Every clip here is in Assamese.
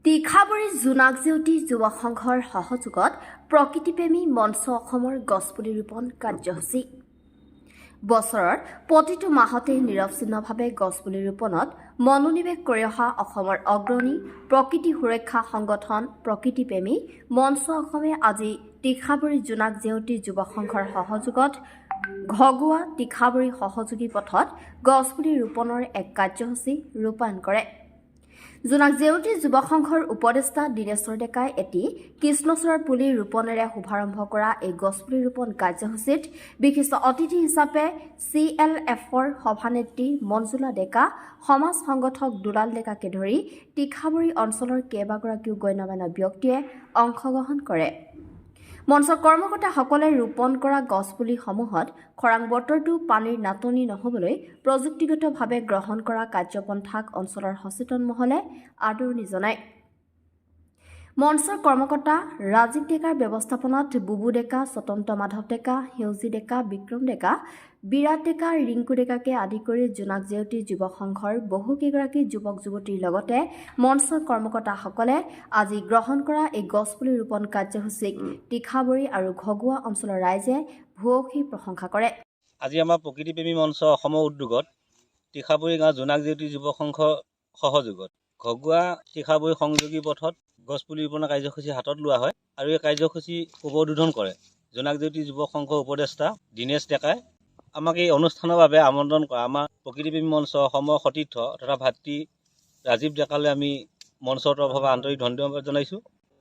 তীখাবৰী জোনাক জেউতি যুৱ সংঘৰ সহযোগত প্ৰকৃতিপ্ৰেমী মঞ্চ অসমৰ গছপুলি ৰোপণ কাৰ্যসূচী। বছৰৰ প্ৰতিটো মাহতে নিৰৱচ্ছিন্নভাৱে গছপুলি ৰোপণত মনোনিৱেশ কৰি অহা অসমৰ অগ্ৰণী প্ৰকৃতি সুৰক্ষা সংগঠন প্ৰকৃতিপ্ৰেমী মঞ্চ অসমে আজি তীখাবৰী জোনাক জেউতি যুৱ সংঘৰ সহযোগত ঘগুৱা তীখাবৰী সহযোগী পথত গছপুলি ৰোপণৰ এক কাৰ্যসূচী ৰূপায়ণ কৰে। জোনাক জেউতি যুৱ সংঘৰ উপদেষ্টা দীনেশ্বৰ ডেকাই এটি কৃষ্ণচূড়াৰ পুলি ৰোপণেৰে শুভাৰম্ভ কৰা এই গছপুলি ৰোপণ কাৰ্যসূচীত বিশিষ্ট অতিথি হিচাপে CLFৰ সভানেত্ৰী মঞ্জুলা ডেকা, সমাজ সংগঠক দুলাল ডেকাকে ধৰি তীখাবৰী অঞ্চলৰ কেইবাগৰাকীও গণ্যমান্য ব্যক্তিয়ে অংশগ্ৰহণ কৰে। মঞ্চৰ কৰ্মকৰ্তাসকলে ৰোপণ কৰা গছপুলিসমূহত খৰাং বতৰতো পানীৰ নাটনি নহবলৈ প্ৰযুক্তিগতভাৱে গ্ৰহণ কৰা কাৰ্যপন্থাক অঞ্চলৰ সচেতন মহলে আদৰণি জনায়। মঞ্চৰ কৰ্মকৰ্তা ৰাজীৱ ডেকাৰ ব্যৱস্থাপনাত বুবু ডেকা, স্বতন্ত্ৰ মাধৱ ডেকা, সেউজী ডেকা, বিক্ৰম ডেকা, বিৰাট ডেকা, ৰিংকু ডেকাকে আদি কৰি জোনাক জেউতি যুৱ সংঘৰ বহুকেইগৰাকী যুৱক যুৱতীৰ লগতে মঞ্চৰ কৰ্মকৰ্তাসকলে আজি গ্ৰহণ কৰা এই গছপুলি ৰোপণ কাৰ্যসূচীক তীখাবৰী আৰু ঘগুৱা অঞ্চলৰ ৰাইজে ভূয়সী প্ৰশংসা কৰে। আজি আমাৰ প্ৰকৃতিপ্ৰেমী মঞ্চ অসমৰ উদ্যোগত তীখাবৰী গাঁও জোনাক জেউতি যুৱ সংঘ সহযোগত ঘগুৱা তীখাবৰী সংযোগী পথত গছপুলি ৰোপণৰ কাৰ্যসূচী হাতত লোৱা হয় আৰু এই কাৰ্যসূচী উদ্বোধন কৰে জোনাক জেউতি যুৱ সংঘৰ উপদেষ্টা দীনেশ ডেকাই। আমাক এই অনুষ্ঠানৰ বাবে আমন্ত্ৰণ কৰা আমাৰ প্ৰকৃতিপ্ৰেমী মঞ্চ অসমৰ সতীৰ্থ তথা ভাতৃ ৰাজীৱ ডেকালৈ আমি মঞ্চৰ তৰফৰ পৰা আন্তৰিক ধন্যবাদ জনাইছোঁ।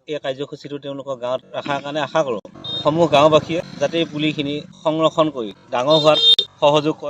এই কাৰ্যসূচীটো তেওঁলোকৰ গাঁৱত ৰখাৰ কাৰণে আশা কৰোঁ সমূহ গাঁওবাসীয়ে যাতে এই পুলিখিনি সংৰক্ষণ কৰি ডাঙৰ হোৱাত সহযোগ কৰে।